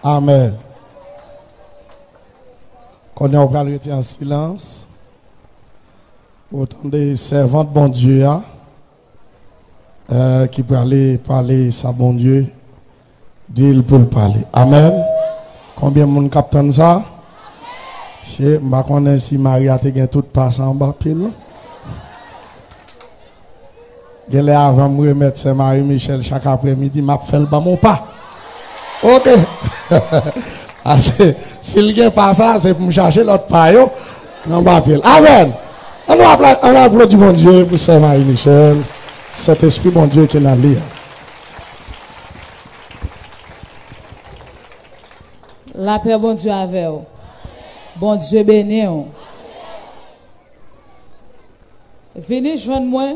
Amen. Qu'on on va rester en silence. Autant des servantes bon Dieu qui peut aller parler ça bon Dieu, dit pour le parler. Amen. Combien de monde capte ça? C'est ma connaissance si Maria te gagne tout passe en bas pile. Gele avant me remettre c'est Marie Michel chaque après-midi m'a fait le bas mon pas. OK. S'il gagne pas ça c'est pour me chercher l'autre pas yo en bas pile. Amen. On va applaudir mon Dieu pour Saint Marie Michel. Cet esprit mon Dieu qui est là. La paix bon Dieu avec vous. Bon Dieu béni. Venez joindre moi,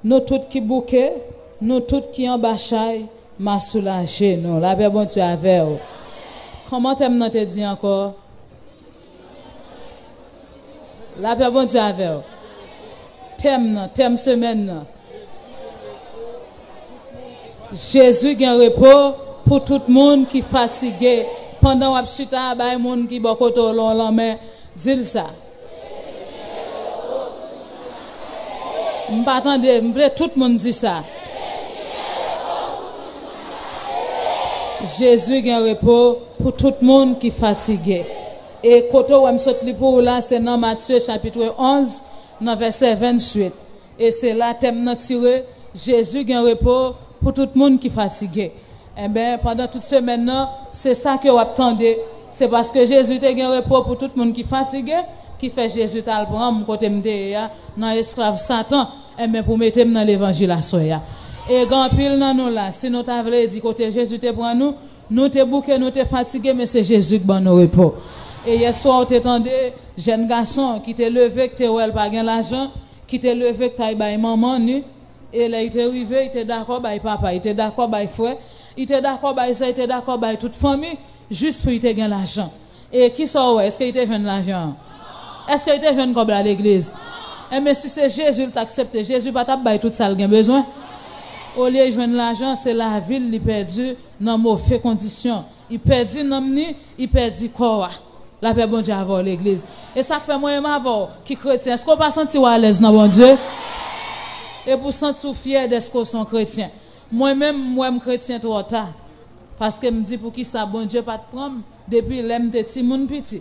nous tous qui bouquet, nous tous qui en bâchaille, m'a soulagé nous. La paix bon Dieu avec vous. Comment t'aimes te dit encore? La paix bon Dieu avec vous. Thème semaine. Jésus gagne repos pour tout le monde qui est fatigué. Pendant que chita bay monde qui bokoto long mais dis ça. M'attendez, m'vle tout le monde dit ça. Jésus gagne repos pour tout le monde qui est fatigué. Et koto ou m'sot li pour là c'est dans Matthieu chapitre 11 dans verset 28. Et c'est là thème nan tiré Jésus gagne repos pour tout le monde qui est fatigué. Eh bien, pendant toute semaine, c'est ça que vous attendez. C'est parce que Jésus a un repos pour tout le monde qui est fatigué, qui fait Jésus à le prendre, côté dans l'esclave Satan, eh bien, pour mettre dans l'évangile à soya. Et grand pile dans nous là, si nous t'avons dit côté Jésus te prend nous te bouqué, nous te fatigué, mais c'est Jésus qui donne nos repos. Et hier soir, tu attendais, jeune garçon qui t'est levé, qui t'est pas gain l'argent, qui t'est levé, qui t'aille maman, et là, il t'est arrivé, il était d'accord, bah, papa, il était d'accord, bah, frère. Il était d'accord avec ça, il était d'accord avec toute famille, juste pour qu'il ait gagné l'argent. Et qui sort, est-ce qu'il était jeune l'argent? Est-ce qu'il était jeune comme à l'église? Mais si c'est Jésus qui t'accepte, Jésus va t'abattre tout ça, il a besoin. Au lieu de joindre l'argent, c'est la ville qui perdu dans mauvaises conditions. Il perdit l'omni, il perdit corps. La paix bon Dieu avant l'église. Et ça fait moi m'avoir qui chrétien. Est-ce qu'on pas sentir à l'aise dans bon Dieu? Et pour sentir fier d'être qu'on sont chrétiens. Moi-même, moi, je suis chrétien trop tard. Parce que je me dis pour qui ça, bon Dieu, pas de prendre depuis l'aime de petit monde petit.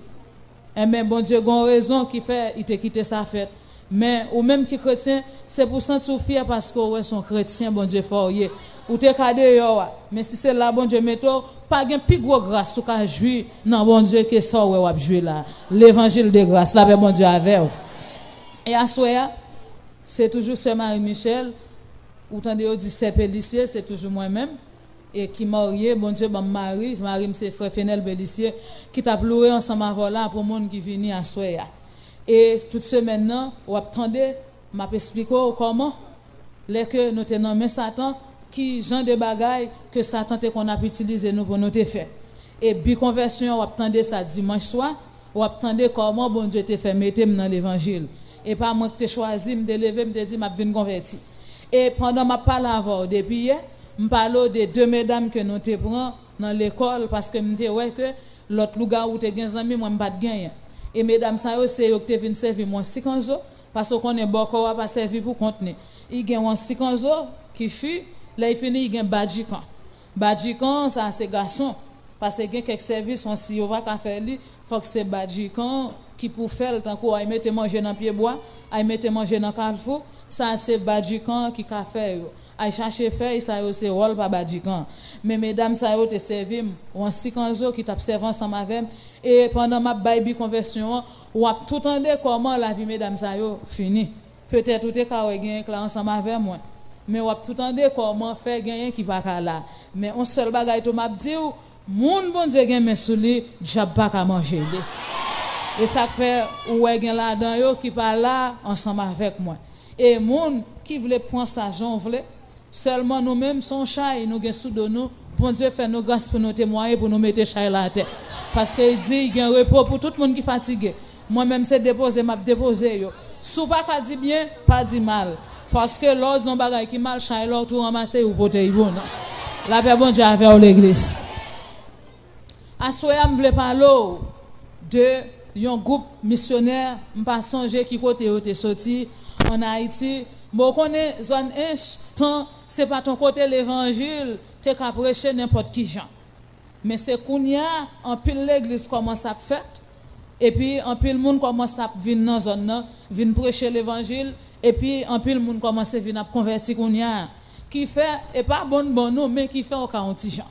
Et bien, bon Dieu, a raison qui fait, il t'a quitté sa fête. Mais, ou même qui chrétien, c'est pour sentir fier parce que ouais, son chrétien, bon Dieu, fort. Ou t'es cadé, mais si c'est là, bon Dieu, mettons, pas de plus gros grâce, ou qu'à jouir, non, bon Dieu, que ça, ouais, ou jouer là. L'évangile de grâce, là, bon Dieu, avec. Et à soi, c'est toujours Sœur Marie-Michel. Ou tant de dit c'est Pélissier, c'est toujours moi-même et qui marié bon Dieu bon mari c'est frère Fenel Pélissier qui t'a pleuré ensemble avant là pour monde qui vient à soya. Et toute semaine là, ou attendez m'a expliquer comment les que nous tenons mais Satan qui genre de bagaille que Satan te qu'on a utilisé nous pour nous te faire. Et bi conversion ou attendez ça dimanche soir, ou attendez comment bon Dieu te fait mettre dans l'évangile. Et pas moi que te choisi me lever me dit m'a venir convertir. Et pendant ma parole avant depuis hier, me parle de deux mesdames que nous te prend dans l'école parce que me dit ouais que l'autre lugar où te gain amis moi pas de gain. Et mesdames ça c'est eux qui te viennent servir moi 50 ans parce qu'on est beaucoup pas servir pour contenir. Il gagne 50 ans qui fut là il finit il gagne badjikan. Badjikan ça c'est garçon parce que gagne quelques services on si on va pas faire lui faut que c'est badjikan qui pour faire tant qu'on il mettre manger dans pied bois, il mettre manger dans carrefour. Ça c'est badjikan qui ka faire ay chercher faire ça c'est rôle pas badjikan mais mesdames ça yo te servi on 50 ans qui t'observe ensemble avec et pendant ma baby conversion ou a tout entendre comment la vie mesdames ça yo fini peut-être tout est ka gagner là ensemble avec moi mais ou a tout entendre comment faire gagner qui pas là mais on seul bagaille to m'a dit moun bon Dieu gagne mais sous lui diable pas ka manger et ça fait ou gagne là dedans yo qui pas là ensemble avec moi. Et moun qui voulait prendre sa jambe voulait seulement nous-mêmes son chat et nous gain sous de nous bon Dieu fait nos grâces pour nous témoigner pour nous mettre chat là terre parce que il dit il y a un repos pour tout le monde qui fatigué moi-même c'est déposer m'a déposer yo sous pas dit bien pas dit mal parce que l'autre on bagaille qui mal chat l'autre tout ramasser ou porter bon la paix bon Dieu avec l'église Assoya m'vle parler de un groupe missionnaire, m'pas songer qui côté était sorti en Haïti. Bon connaît zone H, tant c'est pas ton côté l'évangile, t'es qu'à prêcher n'importe qui gens. Mais c'est kounya en pile l'église commence à faire et puis en pile monde commence à venir dans zone là, venir prêcher l'évangile et puis en pile monde commence à venir convertir kounya qui fait et pas bon non mais qui fait au 40 gens.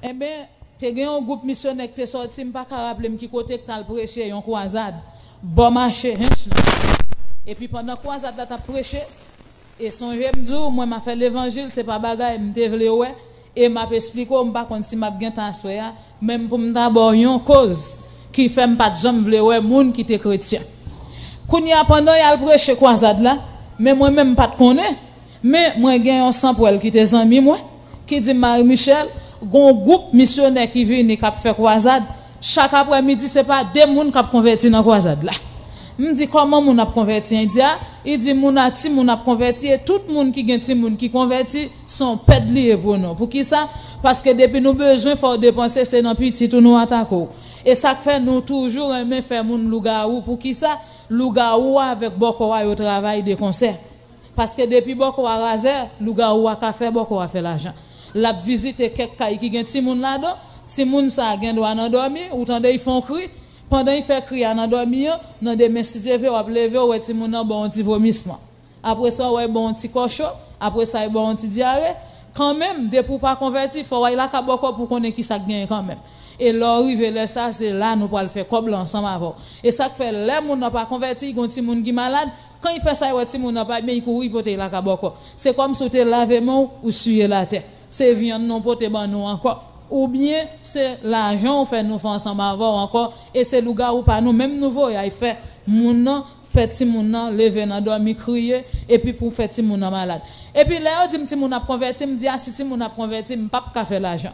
Eh ben t'es gagné un groupe missionnaire qui est sorti, m'pas ka rappeler qui côté que t'as prêché un croisade, bon marché et puis pendant croisade là t'as prêché et son j'aime dire moi m'a fait l'évangile c'est pas bagaille m'te vle ouais et m'a expliqué m'pas kon si m'a gen temps soya même pour d'abord une cause qui fait m'pas jamais vle ouais monde qui était chrétien kounya pendant y a prêché croisade là mais moi même pas connais mais moi gen un sang pour elle qui était ami moi qui dit Marie Michel gon groupe missionnaire qui vient qui faire croisade chaque après-midi c'est pas deux monde qui converti dans croisade là me dit comment moun a converti india il dit moun a ti moun a converti et tout monde qui gen ti moun qui converti sont pèd lié pour nous pour qui ça parce que depuis nous besoin faut dépenser c'est dans petit tout nous attaquer et ça fait nous toujours aimer faire moun lougaou pour qui ça lougaou avec bokowa au travail des concerts parce que depuis bokowa raser lougaou a fait bokowa fait l'argent la visite quelques kay qui gen ti moun là-dedans ti moun ça gen doit nan dormir ou tande ils font cri pendant il fait crier en dormir dans des messieurs fait ou lever ou ti moun nan bon petit vomissement après ça ouais bon petit cochon après ça bon petit diarrhée quand même de pour pas convertir faut ouais la ka boko pour connait qui ça gagne quand même et l'arriver là ça c'est là nous pour le faire comme ensemble avant et ça fait les moun n'a pas converti gon ti moun qui malade quand il fait ça ouais ti moun n'a pas bien il courir pour la ka boko c'est comme si tu laver main ou suer la tête c'est viande non pote ban nous encore ou bien c'est l'argent on fait nous faire ensemble avant encore et c'est le gars ou pas nous même nouveau il fait moun fait ti moun lever dans dormir crier et puis pour faire ti moun malade et puis là on dit ti moun a converti me dit si ti moun a converti me pas ka faire l'argent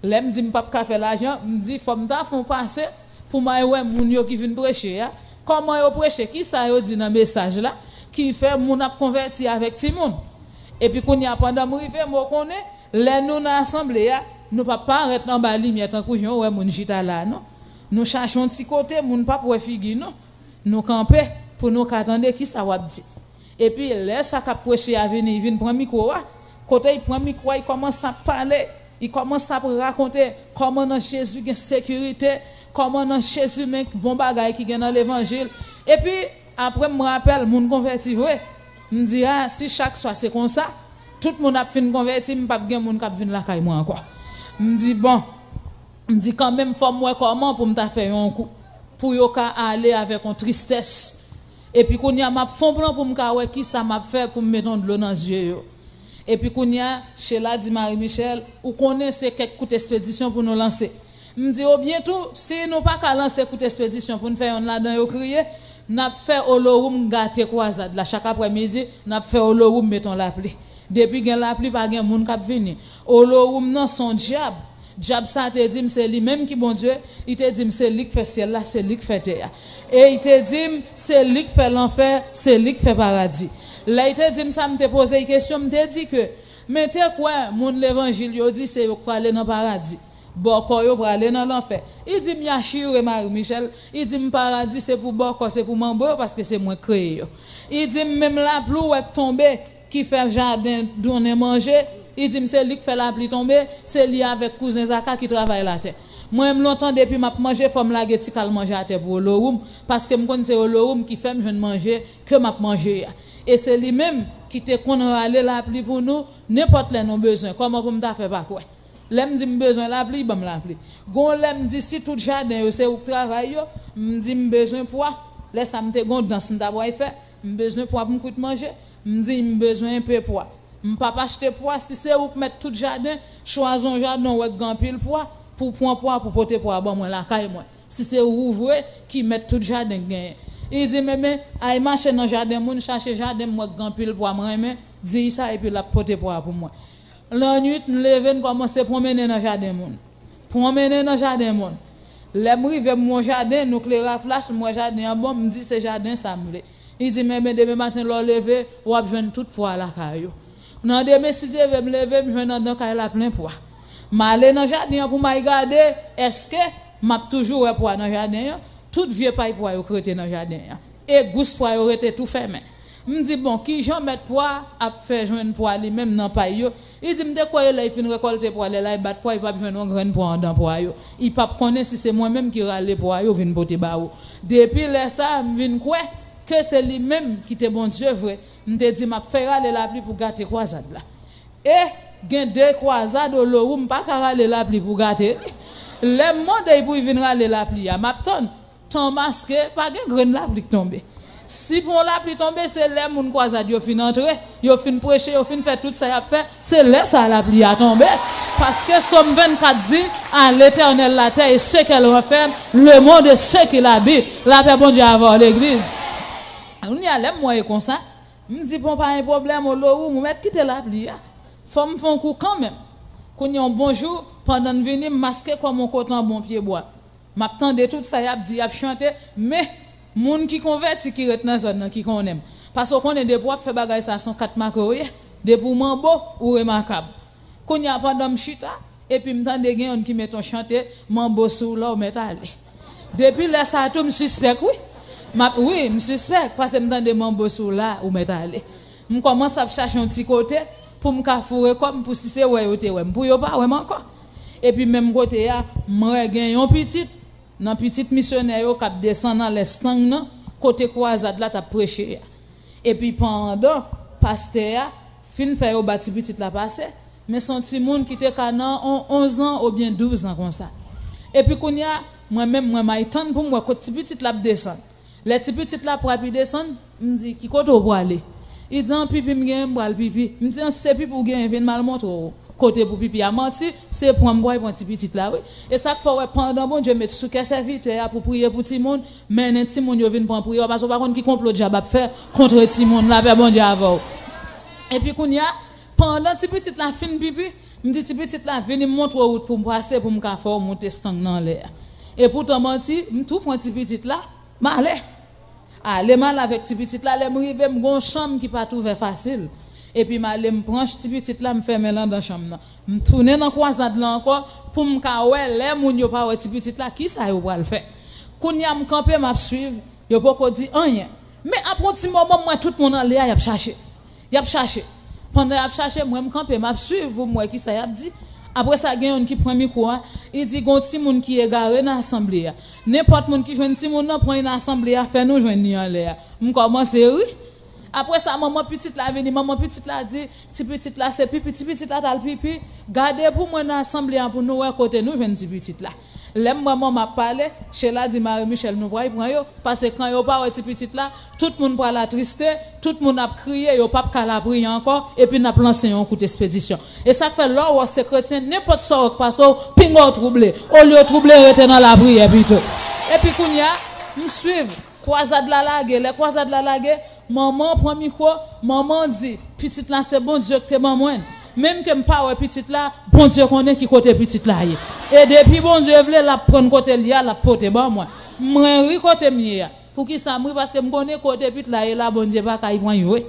là me dit me pas ka faire l'argent me dit faut me font passer pour moi ouais moun yo qui vinn prêcher comment yo prêcher qui ça yo dit dans message là qui fait moun a converti avec ti moun et puis qu'on y a pendant m'river moi connais les nous dans assemblée nous pas arrêter dans ba lumière tant que ouais moun chita là non nous cherchons petit côté moun pas pour figure non nous camper pour nous attendre qui ça va dire et puis laisse ça cap prêcher à venir il vient prendre micro côté il prend micro il commence à parler il commence à raconter comment dans Jésus gagne sécurité comment dans Jésus mais bon bagaille qui gagne dans l'évangile et puis après me rappelle moun converti vrai me dit si chaque soir c'est comme ça tout le monde a fin converti me pas gen moun k'ap vinn la kay moi encore me dit bon me dit quand même faut moi comment pour me ta faire un coup pour yo ka aller avec une tristesse et puis qu'on y a m'a fond plan pour me ka ouais qui ça m'a fait pour me mettre de l'eau dans les yeux et puis qu'on y a chez la dit Marie Michel ou connaît c'est quelques coups d'expédition pour nous lancer me dit au bientôt si nous pas ka lancer coup d'expédition pour nous faire là dedans yo crier n'a fait olorum gâter croisade la chaque après-midi n'a fait olorum mettons la pluie depuis gen la pluie pas gen moun k'ap venir olorum nan son diable ça te dit c'est lui même qui bon Dieu il te dit c'est lui qui fait ciel là c'est lui qui fait terre et il te dit c'est lui qui fait l'enfer c'est lui qui fait paradis là il te dit ça me te poser une question me te dit que mais t'es quoi moun l'évangile yo dit c'est pour aller dans paradis boko yo pour aller dans l'enfer il dit m'ya chire Marie Michel il dit paradis c'est pour boko c'est pour mambo parce que c'est moi créé il dit même la pluie ou tomber qui fait jardin donner manger il dit c'est lui qui fait la pluie tomber c'est lui avec cousin Zaka qui travaille la terre moi même longtemps depuis m'a manger faut me laguer ti kal manger à terre pour l'orum parce que me connais c'est l'orum qui fait me jeune manger que m'a manger et c'est lui même qui te connaît aller la pluie pour nous n'importe les nos besoin comment pour me ta faire pas quoi l'aime dit me besoin la pluie bon la pluie gon l'aime dit si tout jardin c'est où travail yo me dit me besoin pour laisse ça me te gon dans son d'abord fait me besoin pour me coûte manger me dit me besoin un peu poids me pas acheter poids si c'est où mettre tout jardin choisir un jardin avec grand pile poids pour prendre poids pour porter poids bon moi la caille moi si c'est ouvrir qui mettre tout jardin gain il dit mais ay marcher dans jardin moun chercher jardin moi grand pile poids moi mais dit ça et puis la porter poids pour moi la nuit nous lever commencer promener dans jardin moun promener dans jardin moun les rive mon jardin nous claira flash moi jardin bon me dit c'est jardin ça me il dit mais demain matin leur lever ou a joindre toute poids la caillou non demain si Dieu veut me lever me joindre dans caille la plein poids M'aller dans jardin pour m'a regarder est-ce que m'a toujours pour dans jardin tout vieux paille pour yo crété dans jardin et gousse pour yo rete tout fermé. Me dit bon qui Jean mettre poids a fait joindre poids lui même dans paille yo. Il dit me de quoi là il fin récolter poids là il bat poids il pas joindre un grain poids dans poids yo. Il pas connaître si c'est moi même qui râler poids yo vinn porter ba ou. Depuis là ça me vinn quoi que c'est lui même qui te bon Dieu vrai. Me te dit m'a faire râler la pluie pour gâter croisade là. Et gen deux croisades au l'eau me pas râler la pluie pour gâter. Le monde pour venir râler la pluie a m'attend ton masque pas gen grain la pluie tomber. Si pour la pluie tomber, c'est les moun croisade yo fin entrer, yo fin prêcher, yo fin faire tout ça y a fait, c'est là ça la pluie a tombé parce que Somme 24 dit à l'Éternel la terre et ce qu'elle renferme, le monde et ce qu'il habite. La paix bon Dieu avoir l'église. On y a les moi comme ça, me dit bon pas un problème au lot ou mettre quitter la pluie. Faut me faire coup quand même. Qu'on y a un bonjour pendant venir masquer comme mon coton bon pied bois. M'attendais tout ça y a dit y a chanter mais moun qui converti qui rete dans zone qui connaît parce qu'on est des pour faire bagay ça sont 4 macoye des pour mambo ou remarquable qu'on y a pendant m'chita et puis m'tande gen qui met ton chanter mambo sou là ou met aller depuis là ça tout me suspect oui me suspect parce que m'tande mambo sou là ou met aller me commence à chercher un petit côté pour me cafourer comme pour si c'est ouais ou te ouais pour yo pas ouais encore et puis même côté ya moi gen un petit dans petite missionnaire yo k'ap descend dans les stang nan côté croisade là t'a prêché et puis pendant pasteur fin fait au bâti petite la passé mais son petit monde qui était canan 11 ans ou bien 12 ans comme ça et puis qu'on y a moi même moi m'attend pour moi côté petite la descend les petits petites là pour descendre me dit qui côté pour aller il dit en pipi me gagne bral pipi me dit c'est pipi pour gagne vinn mal montre côté pour pipi a menti c'est pour moi pour petit petit là oui et ça faut pendant bon Dieu mettre sous que serviteur pour prier pour tout monde mais un petit monde yo vinn pour prier parce que par contre qui complot diable faire contre tout monde là bon Dieu avant et puis qu'on y a pendant petit petit la fin pipi me dit petit petit là venir montre route pour me passer pour me faire monter stang dans l'air et pourtant menti me tout prend petit petit là aller mal avec petit petit là les me river me gon chambre qui pas trouver facile. Et puis m'aller me prendre petit là me fermer là dans chambre me tourner dans croisade là encore pour me ka ouais les moun yo pas petit là qui ça yo va le faire kounya me camper m'a suivre yo pas dit rien mais après petit moment moi tout monde en l'air y a cherché pendant y a cherché moi me camper m'a suivre pour moi qui ça y a dit après ça gagne on qui prend micro il dit gon ti moun qui est garé dans assemblée n'importe moun qui joine ti moun nan prend une assemblée faire nous joindre en l'air me commencer oui. Après ça, maman petite là venu, maman petite là dit, petit petite là c'est pipi, petit petite là t'as le pipi. Gardez pour moi dans l'assemblée pour nous à côté nous jeune petit petite là. L'aime maman m'a parlé, chez là dit Marie Michel nous voyons prend yo parce que quand yo pas petit petite là, tout le monde prend la tristesse, tout le monde a crié, yo pas qu'à la prier encore et puis n'a lancé un coup d'expédition. Et ça fait là où c'est chrétien n'importe ça passe pingo troublé, au lieu troublé rester dans la prière plutôt. Et puis kounya, me suivre croisade la lague, les croisades la lague. Maman prend micro, maman dit petite là c'est bon Dieu que t'es maman. Même que m'pas ouais petite là, bon Dieu connaît qui côté petite là. Et depuis bon Dieu veut la prendre côté là, la porter bon moi. Moi ri côté mien. Pour qui ça moi parce que me connais côté petite là et là bon Dieu pas kay prend jouer.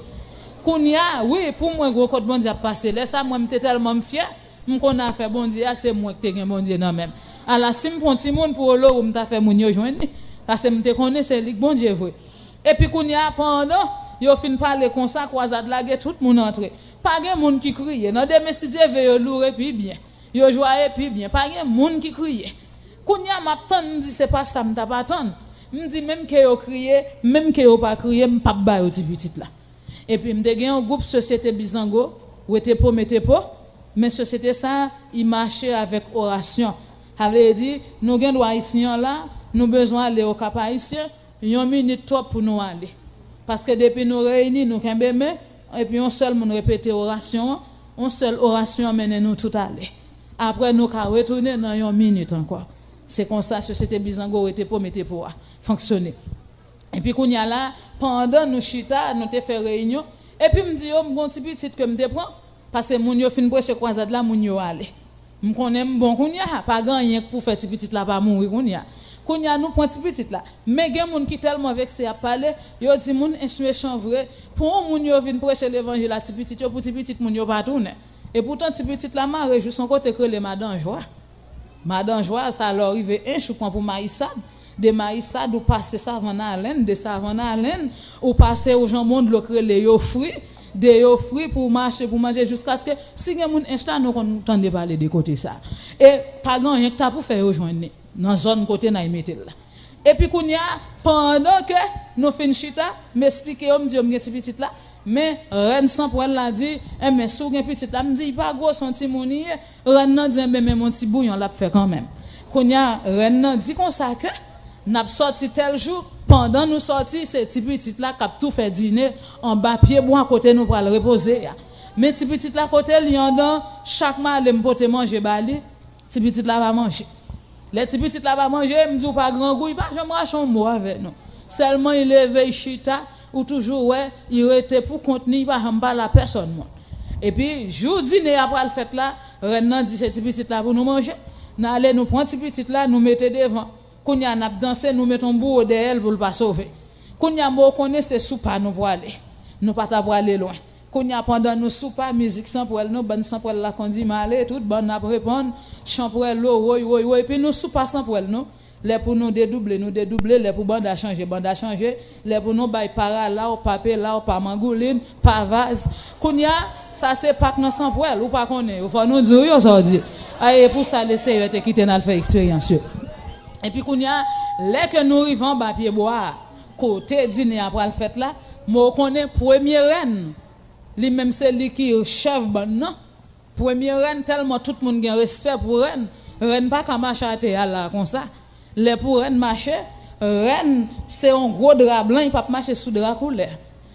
Kounya oui pour moi gros côté bon Dieu passer. Là ça moi m'étais tellement fier, me connait fait bon Dieu c'est moi que t'es bon Dieu non même. Alors si me prend petit monde pour l'eau m'ta fait mon yo joindre parce que me connais c'est bon Dieu vrai. Et puis qu'on y a pendant yo fin parler comme ça croisade là tout le monde entre pas gen monde qui crie dans des messages veut lourd et puis bien yo joyeux puis bien pas gen monde qui crie qu'on y a m'attend me dit c'est pas ça m'ta pas attendre me dit même que yo crier même que yo pas crier m'pa ba yo petit là et puis m'te gen un groupe société Bizango ou était pour mettre pas mais société ça il marchait avec oration ça veut dire nous gen droit ici là nous besoin aller au Cap Haïtien une minute top pour nous aller parce que depuis nous réunis nous kembeme et puis on seul moun répéter oration on seul oration mène nous tout aller après nous ka retourner dans une minute encore c'est comme ça société Bizango était pour mettre pour fonctionner et puis qu'on y a là pendant nous chita nous te fait réunion et puis me dit yo mon petit petit que me te prend parce que moun yo fin prêcher croisade là moun yo aller me connais bon qu'on y a pas gagner pour faire petit petit là pas mourir qu'on y a qu'on y a nous point petit là mais gen moun qui tellement vexé à parler yo dit moun méchant vrai pour moun yo vinn prêcher l'évangile à petit yo pour petit moun yo pas tourner Et pourtant ti petit la marre juste son côté que les madame joie. Madame joie ça leur arrive un choupan pour maïsade. De maïsade ou passer savane à laine, de savane à laine ou passer au jambon de l'ocre les yo fruits, de yo fruits pour marcher pour manger jusqu'à ce que si gen moun instant nous entendre parler de côté ça. Et pas grand rien que ta pour faire rejoindre dans zone côté na mettre là. Et puis kounya pendant que nous fin chita m'expliquer on me dit on gen petit là mais reine sans pour elle l'a dit mais sou gen petit là me dit pas gros son petit mounier reine nan dit mais mon petit bouillon l'a fait quand même. Kounya reine nan dit comme ça que n'a sorti tel jour pendant nous sorti c'est petit petit là cap tout fait dîner en bas pied bois côté nous pour le reposer mais petit petit là côté lion dans chaque mal me porter manger bali petit petit là va manger les petits petit là va manger me dit pas grand goût pas jamais rachon mot avec nous seulement il levé chita ou toujours ouais il était pour contenir pas la personne moi et puis jour dîner après le fête là reine dit c'est petit petit là pour nous manger n'a aller nous prendre petit petit là nous mettre devant Kounya n'a dansé nous mettons bout derrière pour le pas sauver. Kounya mo connaît c'est soupa nous pour aller. Nous pas ta pour aller loin. Kounya pendant nous soupa musique sans pour elle nous bonne sans pour elle la condi malé tout bonne n'a répondre chant pour elle oui puis nous soupa sans pour elle nous les pour nous dédoubler les pour bande à changer les pour nous bail para là au papier là au pas mangouline pas vase. Kounya ça c'est pas que nous sans pour elle ou pas connaît il faut nous dire yo ça dit. Et pour ça laisser te quitter dans faire expérience. Et puis kounya les que nous arrivons bas pied bois côté dîner après le fête là moi connais première reine lui même c'est lui qui chef bon non première reine tellement tout le monde a respect pour reine pas comme marcher là comme ça les pour reine marcher reine c'est un gros drap blanc il pas marcher sous drap couleur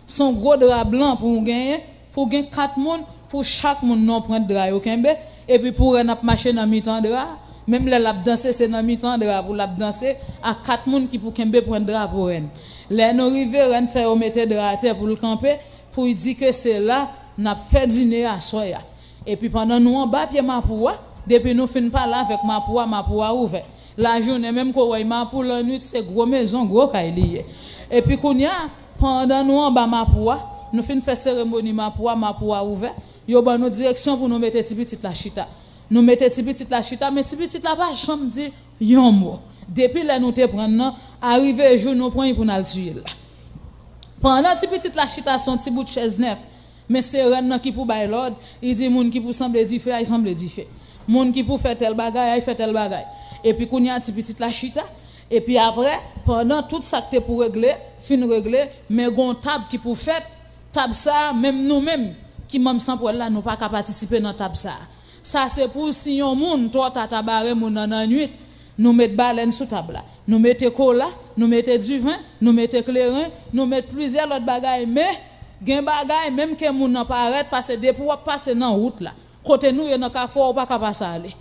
son gros drap blanc pour gagner 4 monde pour chaque monde non prendre drap au kembe et puis pour reine marcher dans mi-temps drap même les lap danser c'est dans mi-temps drap pour lap danser à 4 monde qui pour kembe prendre drap pour reine les no river reine fait au mettre drap à terre pour le camper pour dire que c'est là n'a fait dîner à soya et puis pendant nous en bas pied mapoua depuis nous fin pas là avec mapoua ouvert la journée même ko way mapoua la nuit c'est gros maison gros kay lié et puis kounya pendant nous en bas mapoua nous fin faire cérémonie mapoua ouvert yo ban nous direction pour nous mettre petit la chita nous mettre petit la chita mais petit la pas chambre dit yon mot depuis là nous te prendre arrivé jour nous prend pour nous tuer là pendant petit la chita son petit bout de chaise neuf mais c'est reine qui pour bailler l'ordre il dit moun qui pour sembler dit fait il semble dit fait moun qui pour faire tel bagay il fait tel bagay et puis qu'on y a petit la chita et puis après pendant tout ça que pour régler fin régler mais gon table qui pour faire table ça même nous même qui même sans pour là nous pas capable participer dans table ça c'est pour si yon moun toi ta tabaré moun dans nuit nous mettre baleine sous table là nous mettre cola nous mettre du vin nous mettre clairin nous mettre plusieurs autres bagages mais gen bagay même que moun nan paraît parce que depuis passer dans route là côté nous y dans ka fort pas capable passer aller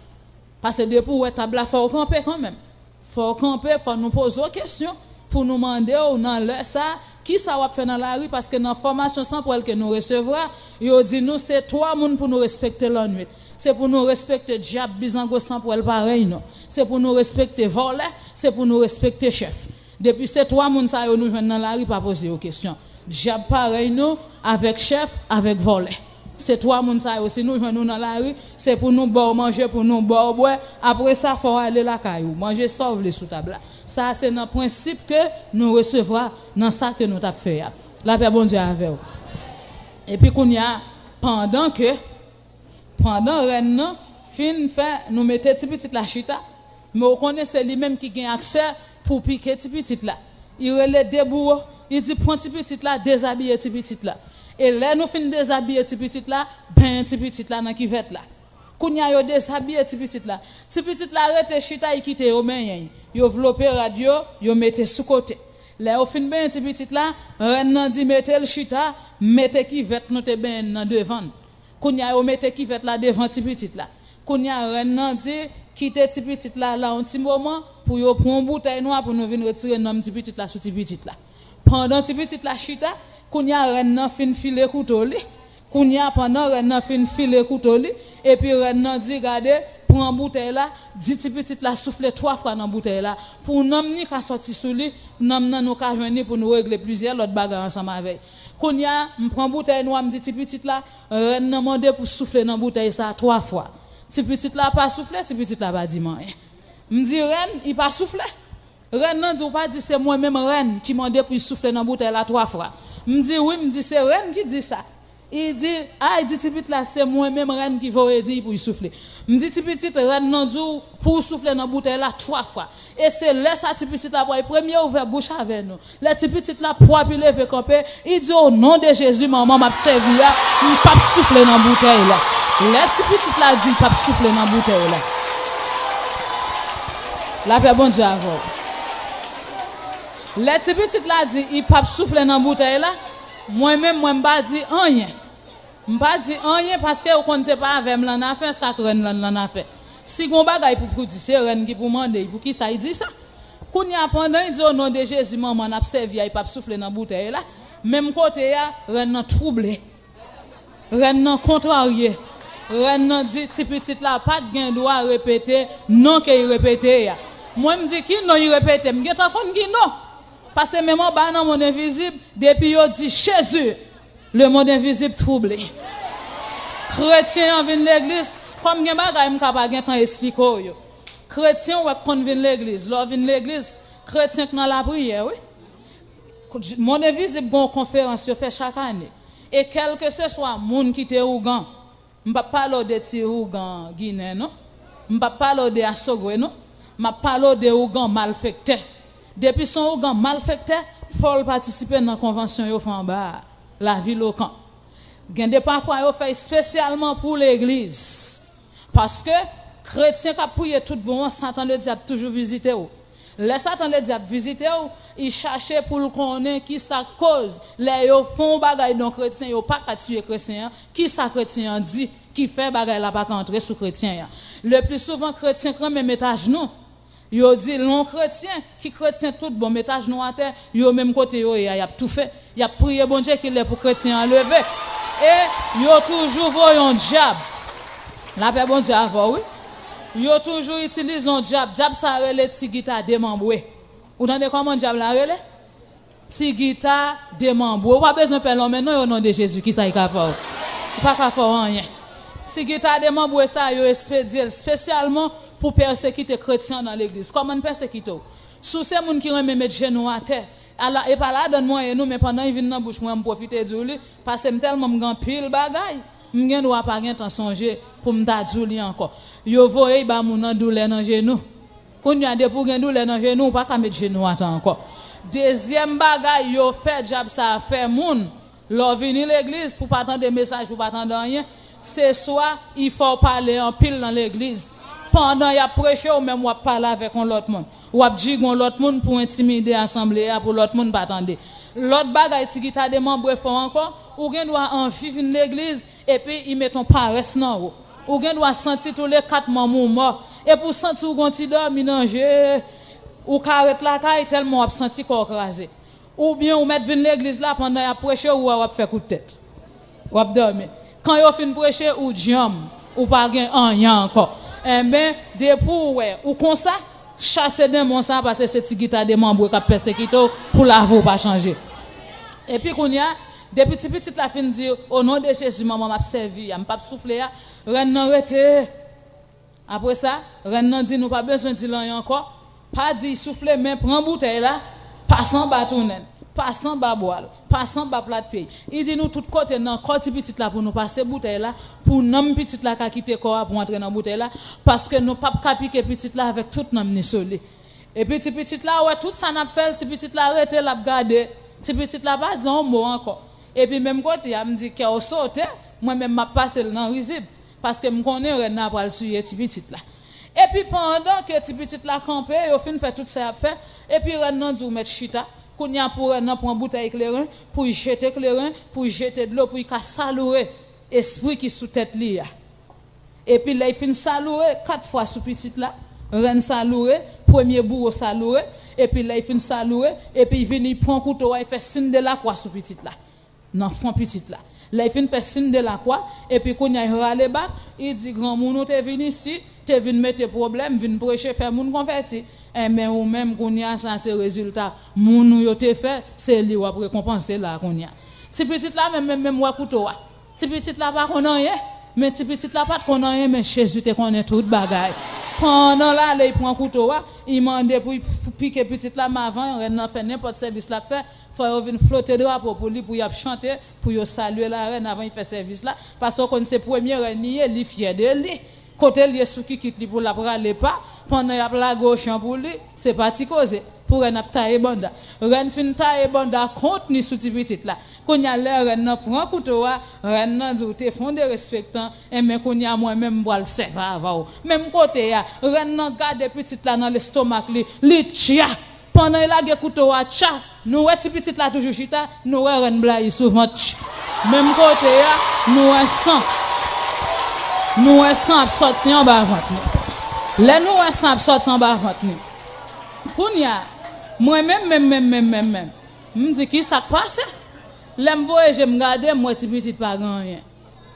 parce que depuis ouais table là faut camper quand même faut camper faut nous poser des questions pour nous demander ou dans l'heure ça qui ça va faire dans la rue parce que dans formation sans pour elle que nous recevra yo dit nous c'est 3 moun pour nous respecter la nuit c'est pour nous respecter diable bizango sans pour elle pareil non c'est pour nous respecter voler c'est pour nous respecter chef depuis ces 3 moun ça yo nous joindre dans la rue pas poser aux questions diable pareil nous avec chef avec voler c'est 3 moun ça aussi nous joindre dans la rue c'est pour nous boire manger pour nous boire boire après ça faut aller la caillou manger sauve les sous table ça c'est dans principe que nous recevra dans ça que nous t'a fait la paix bon Dieu avec vous et puis qu'on y a pendant reine fin fait nous mettre petit la chita mais on connaît c'est lui même qui gagne accès pour piquer petit là il relève debout il dit prends petit là déshabiller petit là et là nous fin déshabiller petit là ben petit là dans cuvette là kounya yo déshabiller petit là arrête chita il quitte au main yo envelopper radio yo mette sous côté là au fin ben petit là reine nan dit mettez le chita mettez cuvette nous te ben dans devant kounya yo mette cuvette là devant petit là kounya reine nan dit quitter petit là un petit moment pour yo prendre bouteille noire pour nous venir retirer nan petit là sous petit là pendant petit la chita kounya reine nan fin filer couteau li kounya pendant reine nan fin filer couteau li et puis reine nan dit regardez prend bouteille là, dit petit là souffler 3 fois dans bouteille là pour n'am ni ka sorti sous lui, n'am nan nous ka joindre pour nous régler plusieurs autres bagarres ensemble avec. Qu'on y a, me prend bouteille noire, me dit petit là, reine n'a demandé pour souffler dans bouteille ça 3 fois. Petit là pas souffler, petit là pas dit rien. Me dit reine, il pas souffler. Reine nan dit ou pas dit c'est moi même reine qui m'a demandé pour souffler dans bouteille là 3 fois. Me dit oui, me dit c'est reine qui dit ça. Il dit il dit petit là c'est moi même reine qui va dire pour souffler. Me dit petit reine nan dit pour souffler dans bouteille là 3 fois. Et c'est là ça petit là pour premier ouvert bouche avec nous. Les petit là pour lever camper, il dit au nom de Jésus maman m'a servi là, il pas souffler dans bouteille là. Les petit là dit pas souffler dans bouteille là. La paix bon Dieu à vous. Les petit là dit il pas souffler dans bouteille là. Moi-même moi m'pa dit rien. M'pa dit rien parce que on connaît pas avec m'lan a fait ça reine l'en a fait. Si gon bagay pour dire c'est reine qui pour demander pour qui ça il dit ça. Kounya pendant il dit au nom de Jésus maman n'a servi il pas souffler dans bouteille là. Même côté ya reine nan troublé. Reine nan contrarié. Reine nan dit petit là pas de gain droit répéter non qu'il répéter ya. Moi me dit qui non il répéter m'gè tan kon qui non. Parce que même en bas dans monde invisible, depuis yo dit Jésus, le monde invisible troublé. Chrétien vient l'église, comme gen bagay m'ka pa gen temps expliquer yo. Chrétien ou kon vient l'église, l'on vient l'église, chrétien dans la prière, oui. Monde invisible gon conférence yo fait chaque année. Et quel que ce soit monde qui te Ougan, m'pa parler de ti Ougan Guinée non, m'pa parler de Assogwe non, m'a parler de Ougan malfecté. Depuis son organ malfecté, faut participer dans la convention yo en bas, la ville au camp. Gen des parfois yo fait spécialement pour l'église. Parce que chrétien qui prié tout bon, Satan le diable toujours visiter ou. Les Satan le diable visiter ou, il cherchait pour le connaître qui sa cause. Les yo font bagay dans chrétien, yo pas ka tuer chrétien, qui sa chrétien dit qui fait bagay la pas entrer sous chrétien. Le plus souvent chrétien quand même étage non. Yo dit non chrétien qui chrétien tout bon métage non à terre yo même côté yo y a tout fait y a prié bon Dieu qu'il est pour chrétien enlever et yo toujours voyons diable la paix bon Dieu avant oui yo toujours utilise un diable ça relé ti guitare démembré ou entendez comment diable la relé ti guitare démembré pas besoin faire maintenant au nom de Jésus qui ça y ka faire pas ka faire rien ti guitare démembré ça yo spécialement pour persécuter chrétiens dans l'église. Comment persécuter? Sous ces gens qui remet mettre genoux à terre. Et pas là dans moi et nous mais pendant ils viennent dans bouche moi me profiter de lui parce que tellement grand pile bagay. M'gen doit pas gen temps songer pour m'ta djouli encore. Yo voye ba moun nan douleur dans genou. Kon y a de pour gen douleur dans genou pas ka mettre genou à temps encore. Deuxième bagay yo fait job ça fait moun. Leur venir l'église pour pas attendre des messages pour pas attendre rien. C'est soit il faut parler en pile dans l'église. Pendant y a prêché ou même ou parler avec l'autre monde ou a dit l'autre monde pour intimider assemblée pour l'autre monde pas attendre l'autre bagaille qui t'a des membres font encore ou gen doit en vivre l'église et puis ils mettent ton paresse non ou gen doit sentir tous les 4 membres morts et pour sentir ou gon ti dormi danger ou carrette la caille tellement a senti corps crasé ou bien ou mettre venir l'église là pendant y a prêché ou a fait coup de tête ou a dormir quand yo fin prêcher ou jam ou pas gen rien encore. Eh ben des pour ouais ou comme ça chasser démon ça parce que c'est ti guitare des membres qui persécuté pour la vous pas changer. Et puis qu'on y a des petits la fin dire au nom de Jésus maman m'a servi, m'a pas souffler reine nan rete. Après ça reine nan dit nous pas besoin de dire encore, pas dit souffler mais prend bouteille là, passant bâtonnet, passant bas boile, passant bas plat de pays. Il dit nous tout côté dans côté petit là pour nous passer bouteille là pour nam petit là qui quitter corps pour entrer dans bouteille là parce que nous pas piquer petit là avec tout nam ni solé. Et puis petit là ouais tout ça n'a fait petit là arrêter l'a garder. Petit là pas dire un mot encore. Et puis même côté il me dit que au sauter moi même m'a passer dans risible parce que me connais reine pour le tuer petit là. Et puis pendant que petit là camper au fin fait tout ça fait et puis reine nan dit mettre chita qu'on y a pour un prend bouteille éclairant pour jeter éclairant pour jeter de l'eau pour ka salouer esprit qui sous tête li et puis là il fin salouer 4 fois sous petite là reine salouer premier bourreau salouer et puis là il fin salouer et puis il vient il prend couteau il fait signe de la croix sous petite là dans fond petite là Là il fin fait signe de la croix et puis quand il râle bas, il dit grand moun t'es venu ici, t'es venu mettre problème, venu prêcher faire moun converti. Mais ou même qu'on y a ça c'est résultat moun yo te fait, c'est lui va récompenser là qu'on y a. Ti petite là même wa couteau. Ti petite là pas connait rien, mais ti petite là pas connait rien mais Jésus te connaît toute bagaille. Pendant là il prend couteau, il mande pour piquer petite là avant, reine fait n'importe service là fait, faut venir flotter drapeau pour lui pour y chanter, pour y saluer la reine avant il fait service là parce qu'on c'est premier reine il fier de lui. Côté li sou qui quitte li pour la praler pas pendant y a la gauche pour lui c'est parti causer pour reine tailler banda reine fin tailler banda contenu sous petite là qu'on y a l'air reine prend couteau reine nan dit te fond de respectant et mais qu'on y a moi même boire le servir avant même côté ya reine nan garde petite là dans l'estomac li tia pendant il a couteau tia nous ouais petite là toujours chita nous reine blaye souvent même côté ya nous sang nous sommes sortis en bas ventre nous. Les nous sommes sortis en bas ventre nous. Kounya, moi-même, me dis qui ça passe? L'aime voyer, je me garde, moi petit pas rien.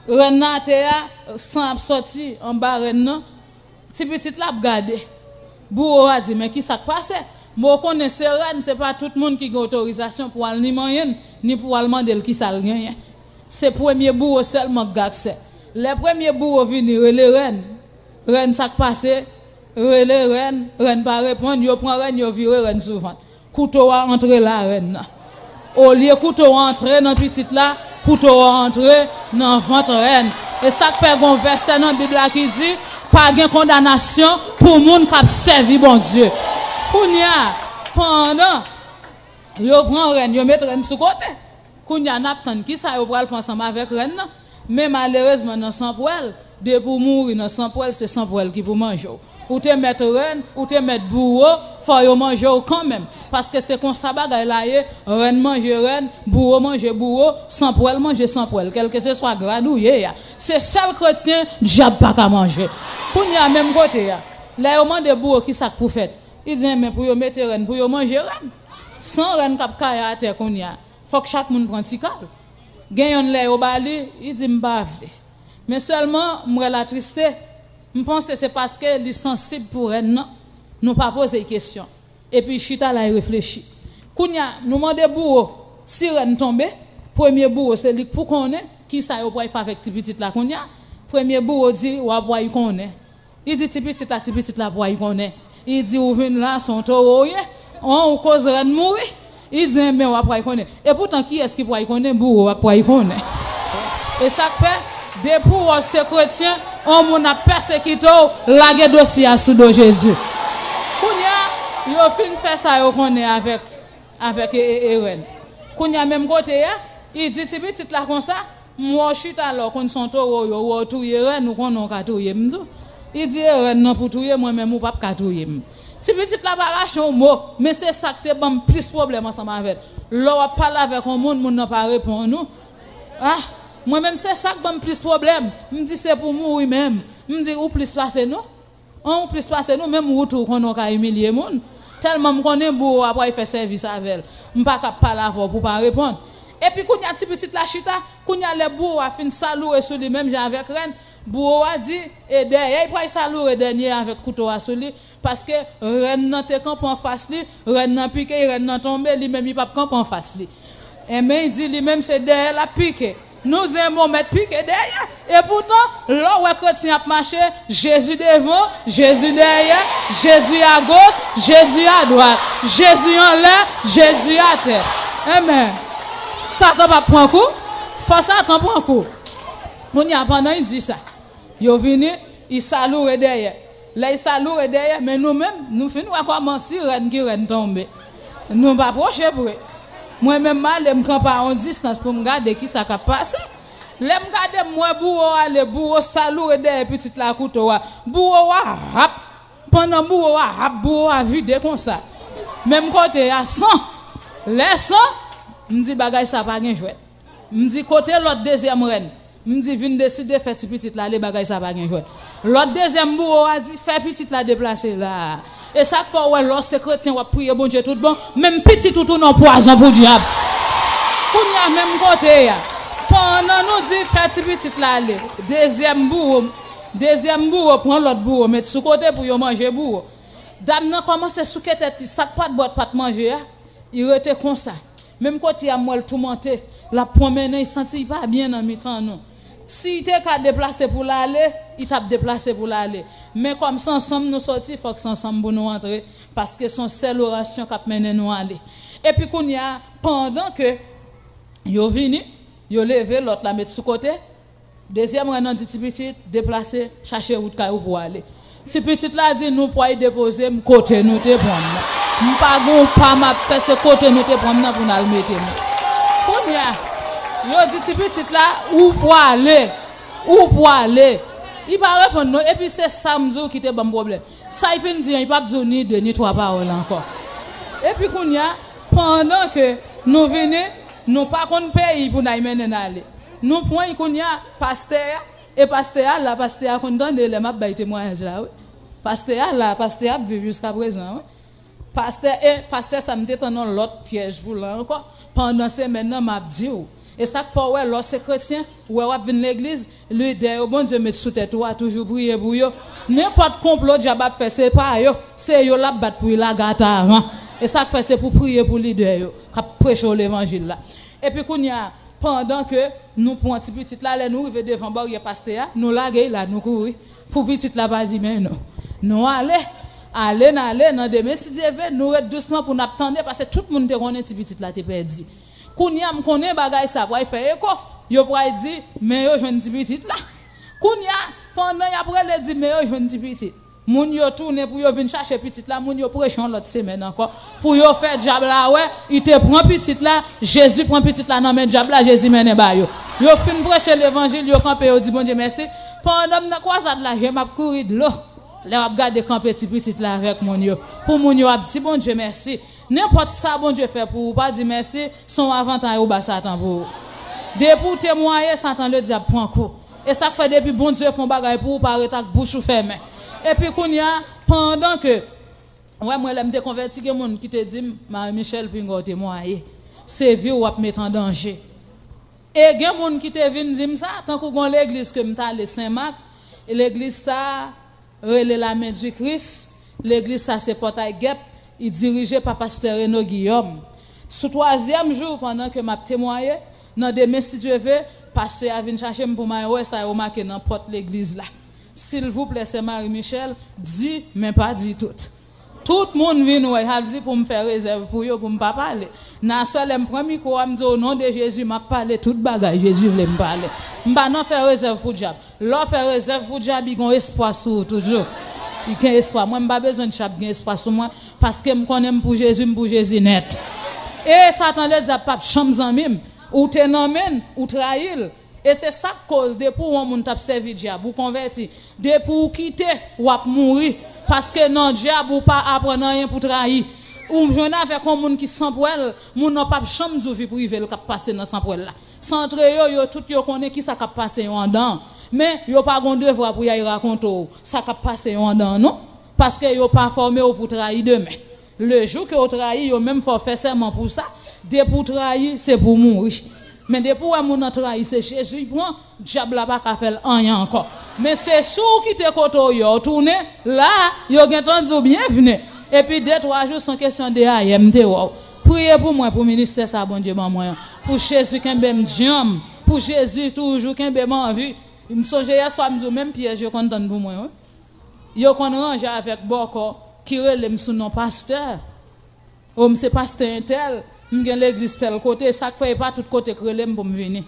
Renate ya, sans sorti en bas renne, ti petit la garde. Bourreau a dit mais qui ça passe? Moi connaissez reine, c'est pas tout le monde qui a autorisation pour aller ni moyen ni pour aller demander qui ça rien. C'est premier bourreau seulement qui accès. Les premiers bourreaux viennent, les reine ça passé, les reine pas répondre, yo prend reine, yo vire reine souvent. Couteau a entrer la reine. Au lieu couteau entrer dans petite là, couteau entrer dans ventre reine. Et ça fait un verset dans la Bible qui dit pas de condamnation pour monde qui a servi bon Dieu. Kounya pendant yo prend reine, yo met reine sous côté. Kounya n'attend qui ça yo pral faire ensemble avec reine. Mais malheureusement dans sans poil de pour mourir dans sans poil c'est sans poil qui pour manger ou te mettre reine ou te mettre bourreau faut yo manger quand même parce que c'est comme ça bagaille là reine manger reine bourreau manger bourreau sans poil manger sans poil quel que ce soit gradouillé c'est seul chrétien diable pas qu'à manger pour y a même côté là au monde de bourreau qui ça pour faire il dit mais pour yo mettre reine pour yo manger reine sans reine cap kaya à terre qu'on y a faut que chaque monde prend tical gagne lè au bali il dit m'bavle mais seulement moi la triste me pense c'est parce que il est sensible pour elle non nous pas poser question et puis chita là il réfléchit kounya nous demander bourreau si reine tombe premier bourreau c'est lui pour connaître qui ça yo pour faire avec petite là kounya premier bourreau dit ou pour y connaît il dit petite là pour y connaît il dit ou vinn là son taureau on cause reine mourir. Il dit mais on va y connaître et pourtant qui est-ce qui pourra y connaître bourreau va y connaître et ça fait des pour ces chrétiens on a persécuté la dossier sous de Jésus kounya yo fin fait ça yo connaît avec Eren kounya même côté il dit ti petit là comme ça moi chita alors qu'on son taureau yo touyer Eren nous qu'on ka touyer il dit Eren non pour touyer moi même ou pas ka touyer si petit la barrage un mot mais c'est ça qui te bon plus problème ensemble avec l'on parle avec un monde n'a pas répondre nous moi même c'est ça qui bon plus problème me dit c'est pour moi même me dit ou plus passer nous on plus passer nous même retour qu'on a humilier monde tellement me connaît beau après faire service avec me pas capable parler pour pas répondre et puis quand y a petit la chita quand y a les beau a fin salouer sur lui même avec reine beau a dit et derrière il pas salouer dernier avec couteau à sur lui parce que reine nan te camp en face li reine nan piqué reine nan tomber lui même il pas camp en face li et mais il dit lui même c'est derrière la piqué nous aimons mettre piqué derrière et pourtant là où chrétien a marché Jésus devant Jésus derrière Jésus à gauche Jésus à droite Jésus en l'air Jésus à terre amen Satan pas prendre coup faut Satan prend coup on y a pendant il dit ça yo vini il salue derrière là il salue derrière mais nous-mêmes nous finissons à commencer reine qui reine tomber nous pas procher pour moi même mal me camp pas en distance pour me regarder qui ça cap passer l'aime regarder moi bourreau aller bourreau salue derrière petite la couteau bourreau rap pendant bourreau a vidé comme ça même côté à 100 les 100 me dit bagage ça pas gain jouet me dit côté l'autre deuxième reine me dit vinn décider faire petite là les bagage ça pas gain jouet l'autre deuxième bourreau a dit faire petite la déplacer là et ça fait ouais lorsque chrétien va prier bon Dieu tout bon même petit tout non poison pour diable pour y a même côté pendant nous dit petit petit là aller. Deuxième bourreau prend l'autre bourreau mettre sous côté pour yo manger bourreau. Dame nan commence sous tête sac pas de boîte pas de manger, il était comme ça. Même quand il a moi tout monter, la promener, il sentit pas bien dans mi-temps non. Si il était qu'à déplacer pour l'aller, il t'a déplacé pour l'aller. Mais comme ça ensemble nous sortir, faut que ça ensemble pour nous rentrer parce que son seule oration qui mené nous aller. Et puis qu'on y a pendant que yo vini, yo levé l'autre la mettre sous côté, deuxième renan dit petit déplacer chercher route caillou pour aller. Si petit là dit nous pour y déposer côté nous te prendre. M'pa gon pas m'a fait ce côté nous te prendre pour nous mettre. Qu'on y a yo dit petit là où pour aller il va répondre non et puis c'est samedi qui te bon problème ça il fin dire il pas dire ni deux ni trois paroles encore et puis qu'on y a pendant que nous venons nous pas qu'on pays pour nous mener aller nous point qu'on y a pasteur et pasteur là pasteur content de les m'a bailler témoignage là oui pasteur vivre jusqu'à présent oui pasteur ça me détend l'autre piège pour là encore pendant ces maintenant m'a dit et ça fait ouais lorsque chrétien ouais va venir l'église lui dit bon Dieu met sous tête toi toujours prier pour yo n'importe complot diable fait c'est pas yo c'est yo la battre pour la gâte avant et ça fait c'est pour prier pour leader yo qui prêcher l'évangile là et puis qu'on y a pendant que nous pour un petit là les nous arriver devant barrière pasteur nous laguer là nous courir pour petit là pas dire mais non aller dans demain si Dieu veut nous être doucement pour nous attendre parce que tout le monde te connaît petit là te perdu. Kounya m connaît bagay ça pour faire écho yo pour dire mais yo jeune petit là kounya pendant après le dit mais yo jeune petit moun yo tourner pour yo venir chercher petit là moun yo prêcher l'autre semaine encore pour yo faire diable là ouais il te prend petit là Jésus prend petit là non mais diable là Jésus mène ba yo fin prêcher l'évangile yo camper yo dit bon Dieu merci pendant na croisade là je m'a courir de l'eau là on regarder camper petit là avec moun yo pour moun yo a dit bon Dieu merci. N'importe ça bon Dieu fait pour pas dire merci son avantage au bas Satan pour depuis témoigner Satan le diable prend coup et ça fait depuis bon Dieu font bagaille pour paraître avec bouche fermée et puis qu'on y a pendant que ouais moi l'aime te converti que monde qui te dit Marie-Michel Pingo témoigner c'est vieux ou mettre en danger et gen monde qui te vinn dire ça tant que gon l'église que m'ta le Saint-Marc et l'église ça relè la main du Christ l'église ça c'est portail guêpe il dirigé par pasteur Renaud Guillaume. Sous troisième jour pendant que m'a témoigné dans demain si Dieu veut pasteur a vinn chercher pour moi ouais ça a marqué dans porte l'église là. S'il vous plaît c'est Marie-Michel dit mais pas dit tout. Tout le monde vient ouais a dit pour me faire réserve pour yo pour me pas parler. Na seul me prend micro me dit au nom de Jésus m'a parler toute bagaille Jésus veut me parler. M'pa non faire réserve pour diable. L'on fait réserve pour diable il gon espoir sur toujours. Il y a espoir. Moi, je n'ai pas besoin de chaper espoir sur moi parce que je connais pour Jésus net. Et Satan le dit, pas chambre en même. Ou te nommen, ou trahir. Et c'est ça cause de pour un monde t'a servi diable, ou converti, de pour quitter ou mourir parce que non diable ou pas apprendre rien pour trahir. Ou je avec un monde qui sans poil, moun n'a pas chambre de vie privé le cap passer dans sans poil là. Centre yo tout yo connaît qui ça cap passer en dedans. Mais yo pas gon devoir pour y raconter ça cap passer en dedans non parce que yo pas formé pour trahir demain. Le jour que yo trahir yo même faut faire serment pour ça. De pour trahir c'est pour mourir. Mais de pour moun trahir c'est Jésus prend diable là pas ka faire rien encore. Mais c'est sous qui te koto yo tourner là yo gen entendu bienvenue. Et puis 2-3 jours sont question de AMT. Priez pour moi pour ministère ça bon Dieu moi pour Jésus kembe m'diam pour Jésus toujours kembe m'envie. Il me songe hier soir me même piège je content pour moi. Yo kon range avec boko qui relève son nom pasteur. Homme c'est pasteur tel, m'gen l'église tel côté ça fait pas tout côté que relève pour me venir.